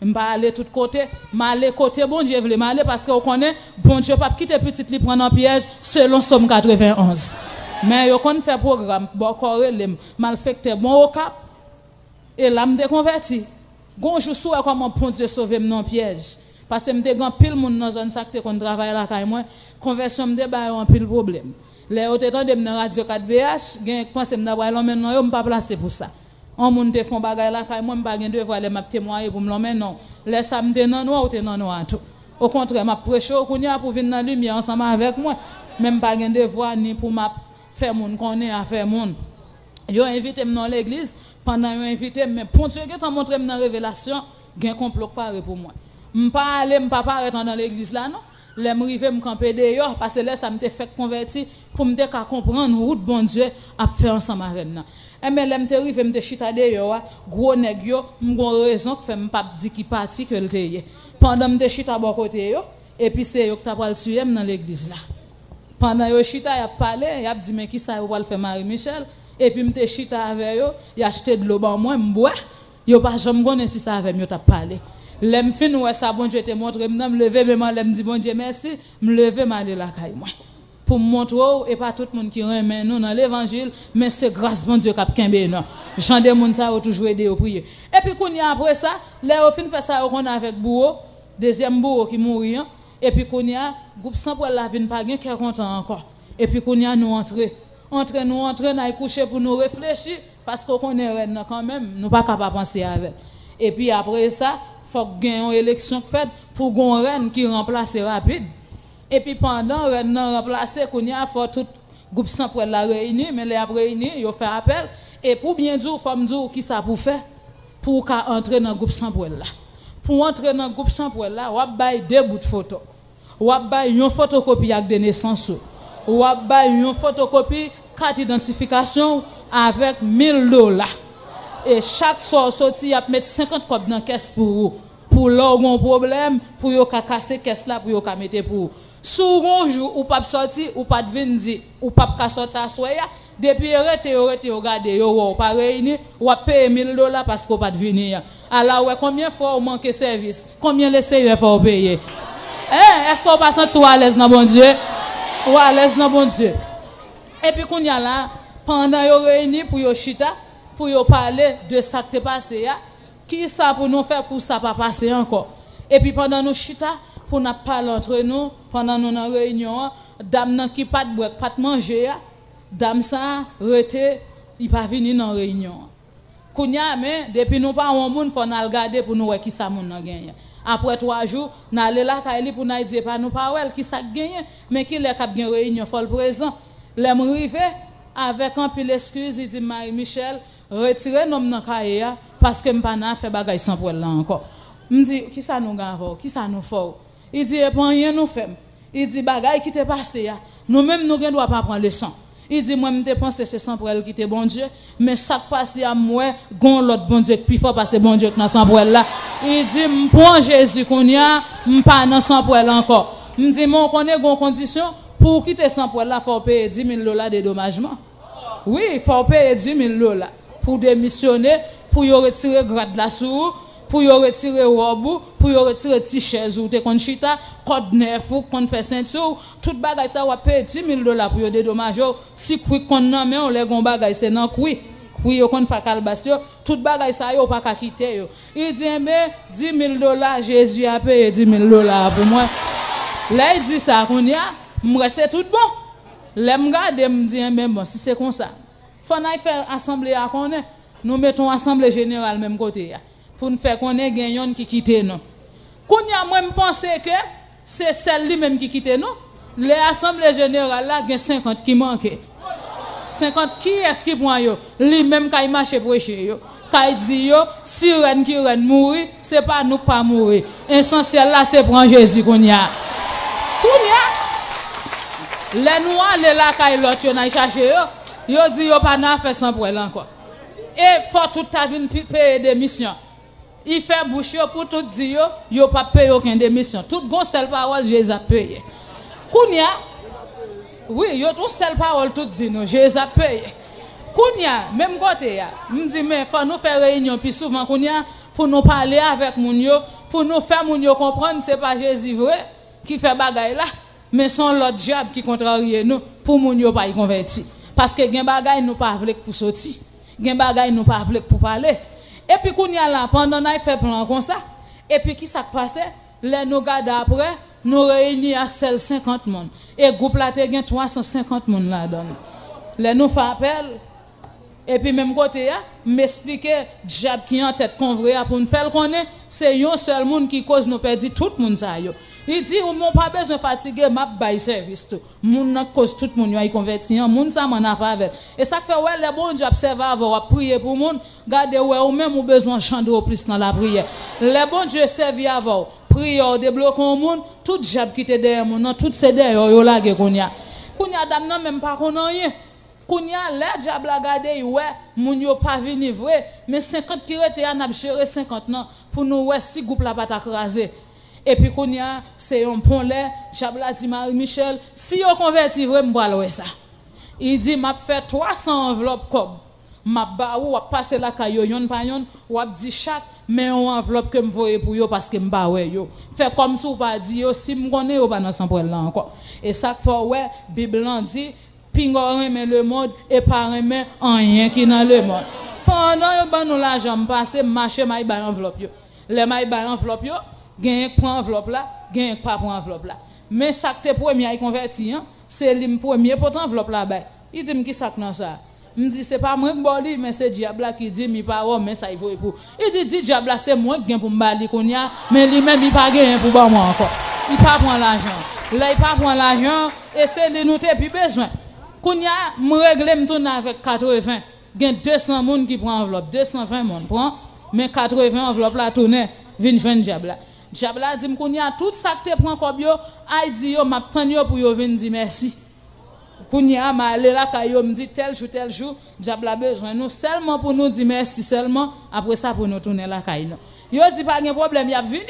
M'pa aller tout côté, m'aller côté bon Dieu veut m'aller parce que on connaît bon Dieu pas quitter petite li prendre en piège selon Somme 91. Mais yo kon fait programme boko relève malfecté bon au cap et là me déconverti. Gonjou sou comment bon Dieu sauver me non piège. Parce que m'te grand pile moun dans zone ça que qu'on travaille là kay moi conversion me ba un pile problème. Les autres temps de dans radio 4VH gen pense me d'avoir l'homme non yo m'pas placer pour ça. On moun te font bagay là kay moi m'pas gen devoir les m'a témoigner pour me l'homme non. Les ça me nan noir ou te nan noir tout. Au contraire m'a prêcher kounya pour venir dans lumière ensemble avec moi. Même pas gen devoir ni pour m'a faire moun connait à faire moun. Yo invité me dans l'église pendant yo invité mais bon Dieu qui t'a montré me dans révélation gen complot paré pour moi. M'pas aller m'pas paraître dans l'église là non. Les m'rivé m'camper dehors parce que là ça m'était fait convertir pour m'te ka comprendre route bon Dieu a fait ensemble avec moi. Et mais là m'te rivé m'te chita dehors gros nèg yo m'gon raison que fait m'pas dit qui parti que le teye. Pendant m'te chita bon côté yo et puis c'est yo que t'a pral tuer dans l'église là. Pendant yo chita y a parlé, y a dit mais qui ça yo va le faire Marie Michel et puis m'te chita avec yo, y a acheté de l'eau ban moi m'bois. Yo pas jamais connait si ça avec yo t'a parlé. L'aime fin ouais ça bon Dieu te montre me lever même l'aime dit bon Dieu merci me lever m'aller la caille moi pour me montrer et pas tout le monde qui remet nous dans l'évangile mais c'est grâce bon Dieu qui a kembe non Jean des monde ça toujours aider au prier et puis qu'on y après ça là au fin fait ça on avec bourreau deuxième bourreau qui mourir et puis qu'on y a groupe sans pour la vinn pas gain qui content encore et puis qu'on y a nous entrer n'a coucher pour nous réfléchir parce qu'on connaît reine quand même nous pas capable penser avec et puis après ça faut gagner une élection faite pour gon reine qui remplace rapide et puis pendant reine remplacer qu'on y a faut tout groupe sans pour la réunir mais les après réunir yo fait appel et pour bien dire femme dire qui ça pour faire pour qu'à entrer dans groupe sans pour là pour entrer dans groupe sans pour là ou bail deux bouts de photo ou bail une photocopie avec des naissances ou bail une photocopie carte d'identification avec $1000 et chaque soir sorti a mettre 50 copes dans caisse pour leur problème pour yo ka casser caisse là pour yo ka mettre pour sous un jour ou pas sorti ou pas venir dire ou pas ka sortir soya depuis arrêté regarder yo ou pas réunir ou payer $1000 parce qu'on pas venir alors ouais combien fois on manque service combien les CEF faut payer est-ce qu'on passe tout à l'aise dans bon Dieu ou à l'aise dans bon Dieu et puis qu'on y a là pendant yo réunir pour yo chita pour yo parler de ça qui t'est passé ya qui ça pour nous faire pour ça pas passer encore et puis pendant nous chita pour nous parler entre nous pendant nous dans réunion dame nan qui pas de boire pas de manger ya dame ça rete il pas venir dans réunion kounya mais depuis nous pas on monde faut nous regarder pour nous voir qui ça moun nan gagné après 3 jours n'a aller là kaili pour nous dire pas nous pas wel qui ça gagné mais qui les cap gagne réunion faut le présent les m'rivé avec un pile excuse il dit Marie Michel retirer nom dans cahier parce que m'pa na fait bagay sans pour là encore me dit qui ça nous gavor qui ça nous fort il dit pas rien nous fait il dit bagay qui t'est passé nous même nous doit pas prendre leçon il dit moi me penser c'est sans pour elle qui était bon Dieu mais ça passé à moi gon l'autre bon Dieu puis faut passer bon Dieu dans sans pour elle là il dit m'prend Jésus qu'on y a m'pa dans sans pour elle encore me dit mon connaît gon condition pour quitter sans pour elle là faut payer $10,000 de dédommagement oui il faut payer $10,000 pour démissionner, pour y retirer grade la sou, pour y retirer robe, pour y retirer t-shirt ou te konchita, code neuf ou kon fait ceinture, tout bagay ça va payer $10,000 pour y dédommager, si quick kon nan mais on les gon bagay c'est nan quick yo kon fa kalbasyo, tout bagay ça yo pas ka quitter yo. Il dit mais $10,000 Jésus a payé $10,000 pour moi. Là il dit ça qu'on y a, me reste tout bon. L'aime garder me dit mais bon si c'est comme ça faut nous faire assemblée à connaître nous mettons assemblée générale même côté pour nous faire connaître gagnant qui quitte nous kounya moi me penser que c'est celle lui même qui quitte nous les assemblées générales là gagne 50 qui manque 50 qui est-ce qui prend yo lui même quand il marche prêcher yo quand il dit yo si reine qui reine mourir c'est pas nous pas mourir essentiel là c'est prendre Jésus kounya les noirs les là quand l'autre yo n'a chercher yo dit yo pas na faire sans pour elle encore et faut tout ta vie payer des missions il fait bouche pour tout dire yo pas payer aucun démission tout gon seule parole Jésus a payé kounya oui yo tout seule parole tout dit non Jésus a payé kounya même côté ya me dit mais faut nous faire réunion puis souvent kounya pour nous parler avec moun yo pour nous faire moun yo comprendre c'est pas Jésus vrai qui fait bagaille là mais son l'autre diable qui contrarie nous pour moun yo pas y converti parce que gen bagay nous pas vle pour sortir gen bagay nous pas vle pour parler et puis qu'on y a là pendant n'a fait plan comme ça et puis qui ça passé les nous garde après nous réunir à celle 50 monde et groupe là te gen 350 monde là dedans les nous fait appel et puis même côté là m'expliquer diable qui en tête convoi pour nous faire connaître c'est un seul monde qui cause nous perdre tout monde ça yo Il dit on pas besoin fatiguer m'a bail service tout. Moun nan cause tout moun y converti, moun ça m'en a faveur. Et ça fait ouais les bon Dieu observe avant prier pour moun, garder ouais ou même ou besoin chanter plus dans la prière. Les bon Dieu servi avant, prière débloquer moun, tout diable qui te derrière moun, tout c'est derrière yo la kounya. Kounya dame nan même pas connait rien. Kounya le diable a gardé ouais moun yo pas vini vrai, mais 50 qui rete a n'a gérer 50 nan pour nous ouais si groupe la pas t'akraser. Et puis kounya c'est un pont là, diable a dit Marie Michel, si yo converti vrai m'bral ouais ça. Il dit m'a fait 300 enveloppes comme m'a ba ou passer la caillou yon pa yon ou a dit chaque mais on enveloppe que m'voyer pour yo parce que m'ba ouais yo fait comme si ou pas dit yo si m'konne yo pas dans sans pour là encore et ça fait ouais Bible dit pingo remet le monde et pas remet rien qui dans le monde pendant yo ban nous l'argent passer marcher m'a ba enveloppe yo les m'a ba enveloppe yo gagne prend enveloppe là gagne pas prend enveloppe là mais ça que premier il converti hein c'est lui premier pour enveloppe là bas il dit qui ça dans ça me dit c'est pas moi qui boli mais c'est diable qui dit mi pas mais ça il faut pour il dit diable c'est moi qui gain pour m'bali konya mais lui même il pas gain pour ba moi encore il pas prend l'argent là il pas prend l'argent et c'est lui nous t'ai plus besoin konya me régler me tourner avec 80 gain 200 monde qui prend enveloppe 220 monde prend mais 80 enveloppe là tourner vinn joindre diable dit me konya tout ça que tu prend comme yo a dit yo m'a tande yo pour yo venir dire merci. Kounya ma aller là kayo me dit tel jour diable a besoin nous seulement pour nous dire merci seulement après ça pour nous tourner là kayo yo dit pas de problème y a venu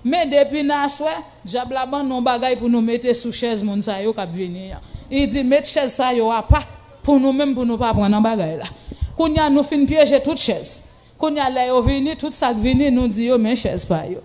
mais depuis na soir diable a ban non bagay pour nous mettre sous chaise moun sa yo k'ap venir il dit mettre chaise ça yo a pas pour nous même pour nous pas prendre bagay là kounya nous fin piéger toute chaise kounya là yo venu tout ça venu nous dit yo mais chaise pas yo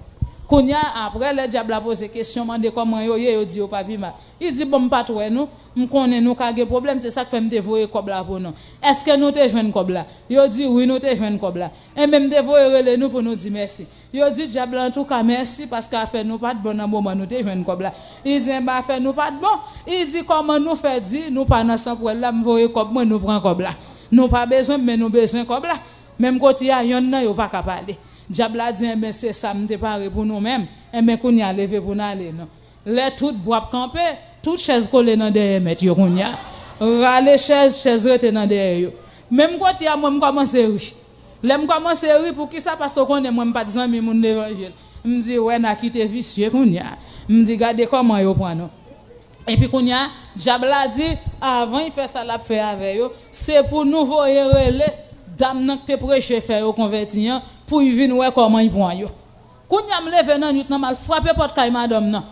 kounya après le diable a posé question mandé comment yo dit yo pas mal il dit bon pas toi nous me connaît nous ka gen problème c'est ça que fait me dévoyer cob là pour nous est-ce que nous te joindre cob là yo dit oui nous te joindre cob là et même dévoyer nous pour nous dire merci yo dit diable en tout cas merci parce qu'a fait nous pas de bon moment nous te joindre cob là il dit bah fait nous pas de bon il dit comment nous fait dire nous pas dans sans pour là me voyer cob moi nous prend cob là nous pas besoin mais nous besoin cob là même côté a yon nan yo pas capable diable a dit ben c'est ça me préparer pour nous même et ben qu'on y a levé pour nous aller non les toutes bois camper toute chaise collée dans derrière mettre yo konya rale chaise rete dans derrière yo même côté a moi commencer riche l'aime commencer riche pour qui ça parce qu'on est moi pas des amis mon évangile me dit ouais n'a quitté vicieux konya me dit regardez comment yo prend non et puis konya diable a dit avant il fait ça l'a fait avec yo c'est pour nous voyer relé dame nan te prêcher faire yo converti pour y venir ouais comment il prend yo konya me lever dans nuit mal frapper porte caille madame non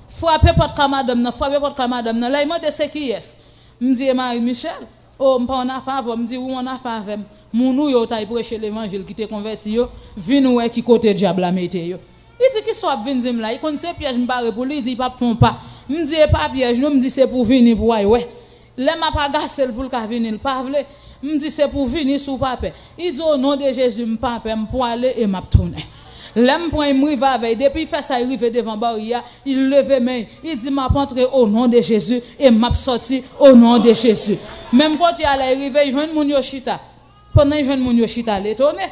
frapper porte madame nan frapper porte madame nan là il m'a dit c'est qui est me dit Marie Michel oh m'pas on a faveur me dit où on a faveur moun yo ta prêcher l'évangile qui te converti yo vinn ouais qui côté diable la mette yo il dit qui soit vinn zim là il connaît c'est piège m'barre pour lui il dit pas font pas me dit pas piège non me dit c'est pour venir pour ouais là m'a pas gasser pour ka venir pas vle me dit c'est pour venir sous pape il dit au nom de Jésus m'pape pour aller et m'a tourner l'homme point me va avec depuis fait ça arrive devant barrière il levait main il dit m'a entrer au nom de Jésus et m'a sorti au nom de Jésus même quand il allait arriver joindre mon yoshita pendant joindre mon yoshita l'étonné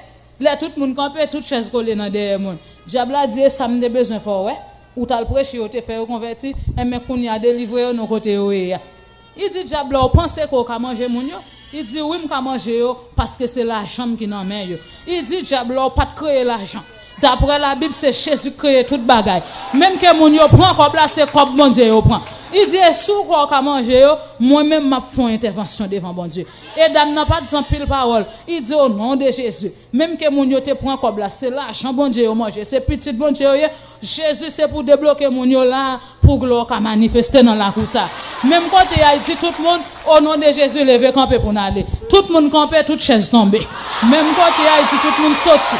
là tout monde campé toute chaise collée dans derrière monde diable a dit ça me besoin fort ouais ou t'as le prêcher ou te faire convertir et mais qu'on y a délivré nos côté il dit diable on pense qu'on ka manger mon yo il dit oui m'ka manger yo parce que c'est l'argent qui dans main yo il dit diable on pas créer l'argent. D'après la Bible, c'est Jésus qui crée toute bagaille. Même que mon yo prend comme là, c'est comme bon Dieu yo prend. Il dit sous quoi qu'a manger yo, moi-même m'a fait une intervention devant bon Dieu. Et dame n'a pas dit pile parole. Il dit au nom de Jésus. Même que mon yo te prend comme là, c'est l'argent bon Dieu yo manger. C'est petit bon Dieu yo. Jésus c'est pour débloquer mon yo là pour gloire qu'a manifester dans la cour ça. Même quand il dit tout le monde au nom de Jésus lever camper pour aller. Tout le monde camper, toute chaise tomber. Même quand il dit tout le monde sorti.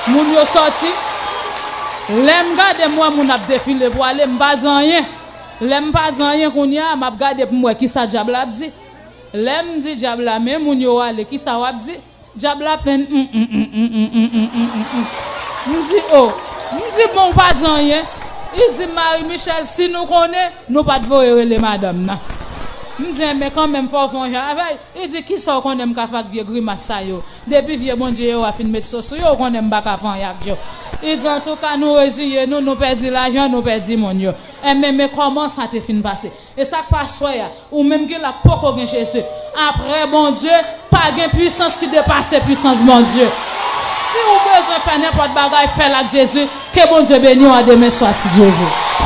Moun yo sorti l'aime garder moi moun ap défilé pour aller m'pas rien l'aime pas rien kounya m'a garder pour moi qui ça diable a dit l'aime dit diable mais moun yo aller qui ça wap dit diable a plein m'di oh m'di bon pas rien il dit Marie Michel si nous connaît nous pas de voyer les madame na me dit mais quand même faut faire il dit qui sort qu'on aime ka faire vieux grimace ça yo depuis vieux bon Dieu a fin mettre sauce yo qu'on aime pas ka faire yak yo il dit en tout cas nous résilier nous perdu l'argent nous perdu mon yo mais comment ça te fin passer et ça passe ya ou même que la poko gen Jésus après bon Dieu pas gain puissance qui dépasse puissance mon Dieu si vous besoin faire n'importe bagaille faire avec Jésus que bon Dieu bénisse à demain soir si Dieu veut.